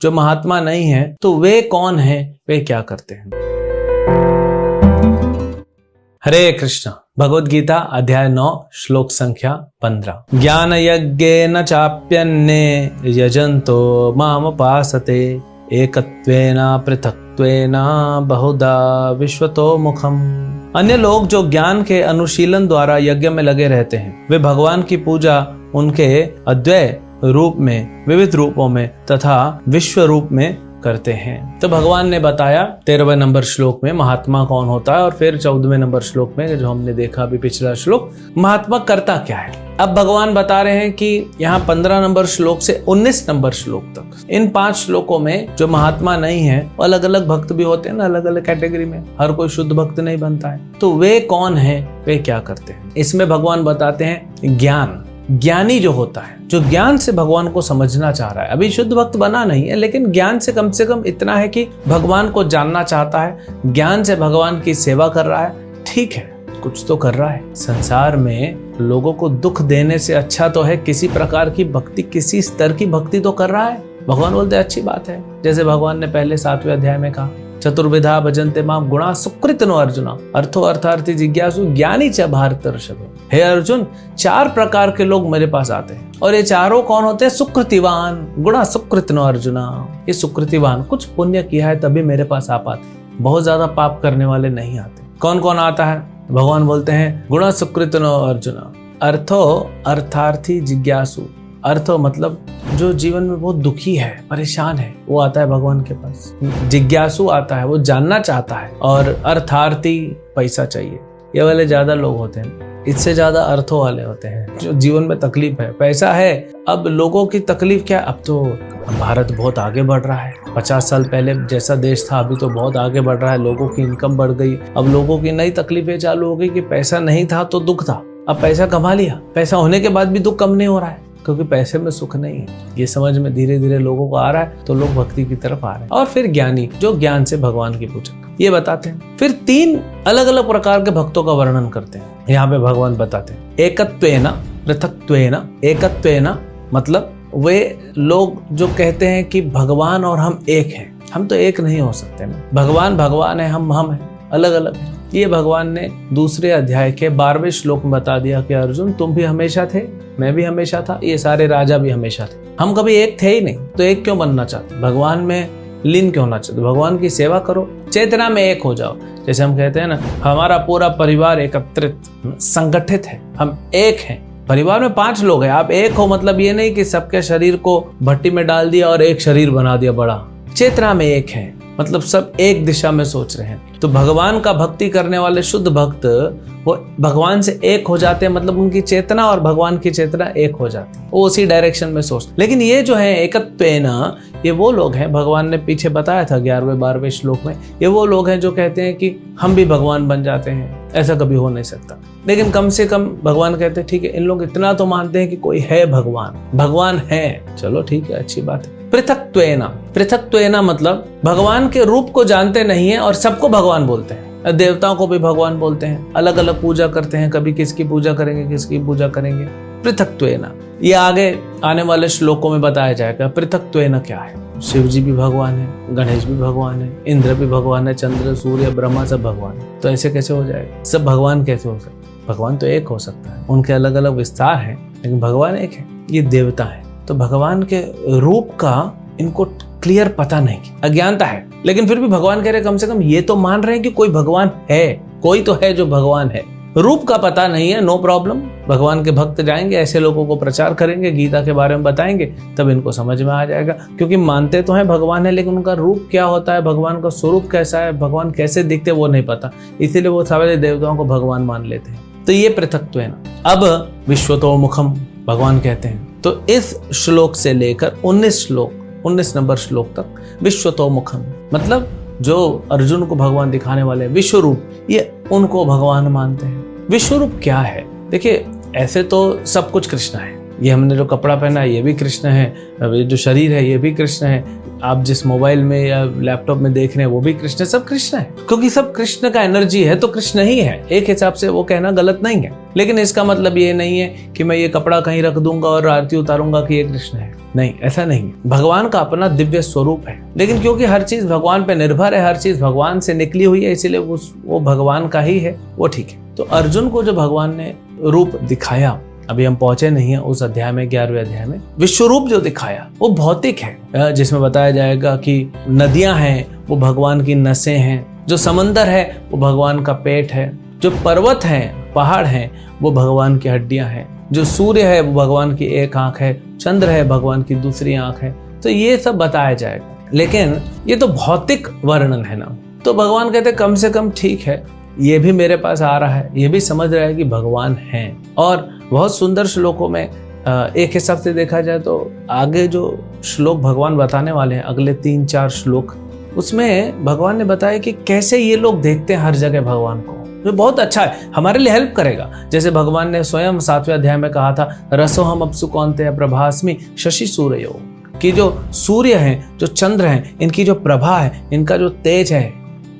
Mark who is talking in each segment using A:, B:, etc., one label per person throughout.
A: जो महात्मा नहीं है तो वे कौन है, वे क्या करते हैं। हरे कृष्ण। भगवद गीता अध्याय 9 श्लोक संख्या 15। ज्ञान यज्ञेन चाप्यन्ने यजन्तो मामुपासते एकत्वेन पृथक्त्वेन बहुधा विश्वतो मुखम। अन्य लोग जो ज्ञान के अनुशीलन द्वारा यज्ञ में लगे रहते हैं, वे भगवान की पूजा उनके अद्वैय रूप में, विविध रूपों में तथा विश्व रूप में करते हैं। तो भगवान ने बताया 13वें नंबर श्लोक में महात्मा कौन होता है, और फिर 14वें नंबर श्लोक में जो हमने देखा अभी पिछला श्लोक, महात्मा करता क्या है। अब भगवान बता रहे हैं कि यहाँ 15 नंबर श्लोक से 19 नंबर श्लोक तक, इन 5 श्लोकों में जो महात्मा नहीं है, अलग अलग भक्त भी होते हैं ना, अलग अलग कैटेगरी में, हर कोई शुद्ध भक्त नहीं बनता है। तो वे कौन है, वे क्या करते हैं। इसमें भगवान बताते हैं ज्ञान, ज्ञानी जो होता है, जो ज्ञान से भगवान को समझना चाह रहा है, अभी शुद्ध भक्त बना नहीं है, लेकिन ज्ञान से कम इतना है कि भगवान को जानना चाहता है, ज्ञान से भगवान की सेवा कर रहा है। ठीक है, कुछ तो कर रहा है। संसार में लोगों को दुख देने से अच्छा तो है किसी प्रकार की भक्ति, किसी स्तर की भक्ति तो कर रहा है। भगवान बोलते अच्छी बात है, जैसे भगवान ने पहले 7वें अध्याय में कहा, चतुर्विधा भजन्ते माम गुणा सुकृतिनो अर्जुना अर्थो अर्थार्थी जिज्ञासु ज्ञानी च भारतर्षभ। हे अर्जुन, 4 प्रकार के लोग मेरे पास आते हैं, और ये चारों कौन होते हैं। सुकृतिवान, गुणा सुकृतिनो अर्जुना, ये सुकृतिवान, कुछ पुण्य किया है तभी मेरे पास आ पाते, बहुत ज्यादा पाप करने वाले नहीं आते। कौन कौन आता है, भगवान बोलते हैं गुणा सुकृतिनो अर्जुना अर्थो अर्थार्थी जिज्ञासु। अर्थ मतलब जो जीवन में बहुत दुखी है, परेशान है, वो आता है भगवान के पास। जिज्ञासु आता है, वो जानना चाहता है। और अर्थार्थी, पैसा चाहिए, ये वाले ज्यादा लोग होते हैं। इससे ज्यादा अर्थों वाले होते हैं जो जीवन में तकलीफ है, पैसा है। अब लोगों की तकलीफ क्या, अब तो भारत बहुत आगे बढ़ रहा है। 50 साल पहले जैसा देश था अभी तो बहुत आगे बढ़ रहा है, लोगों की इनकम बढ़ गई। अब लोगों की नई तकलीफें चालू हो गई कि पैसा नहीं था तो दुख था, अब पैसा कमा लिया, पैसा होने के बाद भी दुख कम नहीं हो रहा है, क्योंकि पैसे में सुख नहीं है। ये समझ में धीरे धीरे लोगों को आ रहा है, तो लोग भक्ति की तरफ आ रहे हैं। और फिर ज्ञानी, जो ज्ञान से भगवान की पूजा, ये बताते हैं। फिर 3 अलग अलग प्रकार के भक्तों का वर्णन करते हैं। यहाँ पे भगवान बताते हैं एकत्वेन पृथक्त्वेन। एकत्वेन मतलब वे लोग जो कहते हैं कि भगवान और हम एक हैं। हम तो एक नहीं हो सकते ना, भगवान भगवान है, हम हैं, अलग अलग है। ये भगवान ने दूसरे अध्याय के 12वें श्लोक में बता दिया कि अर्जुन, तुम भी हमेशा थे, मैं भी हमेशा था, ये सारे राजा भी हमेशा थे, हम कभी एक थे ही नहीं, तो एक क्यों बनना चाहते, भगवान में लीन क्यों होना चाहते, भगवान की सेवा करो, चेतना में एक हो जाओ। जैसे हम कहते हैं ना, हमारा पूरा परिवार एकत्रित संगठित है, हम एक हैं। परिवार में 5 लोग हैं, आप एक हो, मतलब ये नहीं कि सबके शरीर को भट्टी में डाल दिया और एक शरीर बना दिया बड़ा। चेतना में एक है, मतलब सब एक दिशा में सोच रहे हैं। तो भगवान का भक्ति करने वाले शुद्ध भक्त वो भगवान से एक हो जाते हैं, मतलब उनकी चेतना और भगवान की चेतना एक हो जाती है, वो उसी डायरेक्शन में सोचते। लेकिन ये जो है एकत्वेन, ये वो लोग हैं, भगवान ने पीछे बताया था 11वें 12वें श्लोक में, ये वो लोग हैं जो कहते हैं कि हम भी भगवान बन जाते हैं। ऐसा कभी हो नहीं सकता, लेकिन कम से कम भगवान कहते हैं ठीक है, इन लोग इतना तो मानते हैं कि कोई है भगवान, भगवान है, चलो ठीक है, अच्छी बात है। पृथक्त्वेन, पृथक्त्वेन मतलब भगवान के रूप को जानते नहीं है और सबको भगवान बोलते हैं। देवताओं को भी भगवान बोलते हैं, अलग अलग पूजा करते हैं, कभी किसकी पूजा करेंगे, किसकी पूजा करेंगे। पृथक्त्वेन, ये आगे आने वाले श्लोकों में बताया जाएगा पृथक्त्वेन क्या है। शिव जी भी भगवान है, गणेश भी भगवान है, इंद्र भी भगवान है, चंद्र सूर्य ब्रह्मा सब भगवान है। तो ऐसे कैसे हो जाएगा, सब भगवान कैसे हो सकता, भगवान तो एक हो सकता है, उनके अलग अलग विस्तार हैं, लेकिन भगवान एक है। ये देवता है, तो भगवान के रूप का इनको क्लियर पता नहीं, अज्ञानता है। लेकिन फिर भी भगवान कह रहे कम से कम ये तो मान रहे हैं कि कोई भगवान है, कोई तो है जो भगवान है। रूप का पता नहीं है, नो प्रॉब्लम, भगवान के भक्त जाएंगे, ऐसे लोगों को प्रचार करेंगे, गीता के बारे में बताएंगे, तब इनको समझ में आ जाएगा। क्योंकि मानते तो हैं भगवान है, लेकिन उनका रूप क्या होता है, भगवान का स्वरूप कैसा है, भगवान कैसे दिखते वो नहीं पता, इसीलिए वो सारे देवताओं को भगवान मान लेते हैं। तो ये पृथक्त्व है ना। अब विश्वतो मुखम भगवान कहते हैं, तो इस श्लोक से लेकर 19 नंबर श्लोक तक विश्वतो मुखम मतलब जो अर्जुन को भगवान दिखाने वाले विश्व रूप, ये उनको भगवान मानते हैं। विश्व रूप क्या है, देखिए ऐसे तो सब कुछ कृष्ण है, ये हमने जो कपड़ा पहना है ये भी कृष्ण है, अब ये जो शरीर है ये भी कृष्ण है, आप जिस मोबाइल में या लैपटॉप में देख रहे हैं वो भी कृष्ण है, सब कृष्ण है, क्योंकि सब कृष्ण का एनर्जी है तो कृष्ण ही है। एक हिसाब से वो कहना गलत नहीं है, लेकिन इसका मतलब ये नहीं है कि मैं ये कपड़ा कहीं रख दूंगा और आरती उतारूंगा कि ये कृष्ण है। नहीं, ऐसा नहीं है। भगवान का अपना दिव्य स्वरूप है, लेकिन क्योंकि हर चीज भगवान पे निर्भर है, हर चीज भगवान से निकली हुई है, इसीलिए वो भगवान का ही है, वो ठीक है। तो अर्जुन को जो भगवान ने रूप दिखाया, अभी हम पहुंचे नहीं है उस अध्याय में, 11वें अध्याय में विश्वरूप जो दिखाया वो भौतिक है, जिसमें बताया जाएगा कि नदियां हैं वो भगवान की नसें हैं, जो समंदर है वो भगवान का पेट है, जो पर्वत हैं पहाड़ हैं वो भगवान की हड्डियां हैं, जो सूर्य है वो भगवान की एक आंख है, चंद्र है भगवान की दूसरी आंख है। तो ये सब बताया जाएगा, लेकिन ये तो भौतिक वर्णन है ना। तो भगवान कहते कम से कम ठीक है, ये भी मेरे पास आ रहा है, ये भी समझ रहा है कि भगवान है। और बहुत सुंदर श्लोकों में एक हिसाब से देखा जाए तो आगे जो श्लोक भगवान बताने वाले हैं, अगले 3-4 श्लोक, उसमें भगवान ने बताया कि कैसे ये लोग देखते हैं हर जगह भगवान को। तो बहुत अच्छा है, हमारे लिए हेल्प करेगा। जैसे भगवान ने स्वयं 7वें अध्याय में कहा था, रसोहम अप्सु कौन्तेय प्रभास्मि शशि सूर्यो, कि जो सूर्य हैं, जो चंद्र हैं, इनकी जो प्रभा है, इनका जो तेज है,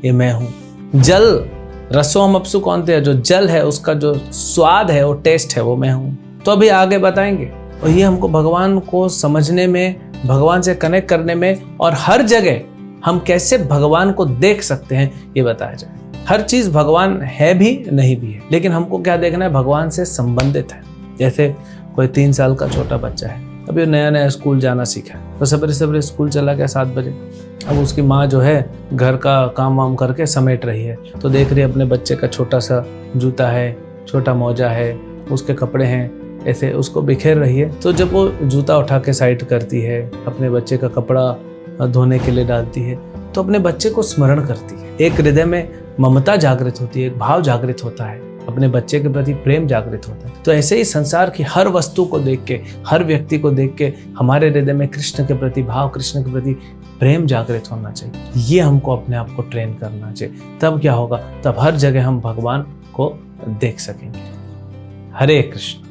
A: ये मैं हूँ। जल, रसोहम अप्सु कौन्तेय, जो जल है उसका जो स्वाद है, वो टेस्ट है, वो मैं हूँ। तो अभी आगे बताएंगे। और ये हमको भगवान को समझने में, भगवान से कनेक्ट करने में, और हर जगह हम कैसे भगवान को देख सकते हैं ये बताया जाए। हर चीज भगवान है भी नहीं भी है, लेकिन हमको क्या देखना है, भगवान से संबंधित है। जैसे कोई 3 साल का छोटा बच्चा है, अभी नया नया स्कूल जाना सीखा है, तो सवेरे सवेरे स्कूल चला गया 7 बजे। अब उसकी माँ जो है घर का काम वाम करके समेट रही है, तो देख रही है अपने बच्चे का छोटा सा जूता है, छोटा मोजा है, उसके कपड़े हैं, ऐसे उसको बिखेर रही है। तो जब वो जूता उठा के साइड करती है, अपने बच्चे का कपड़ा धोने के लिए डालती है, तो अपने बच्चे को स्मरण करती है। एक हृदय में ममता जागृत होती है, एक भाव जागृत होता है, अपने बच्चे के प्रति प्रेम जागृत होता है। तो ऐसे ही संसार की हर वस्तु को देख के, हर व्यक्ति को देख के हमारे हृदय में कृष्ण के प्रति भाव, कृष्ण के प्रति प्रेम जागृत होना चाहिए। ये हमको अपने आप को ट्रेन करना चाहिए। तब क्या होगा, तब हर जगह हम भगवान को देख सकेंगे। हरे कृष्ण।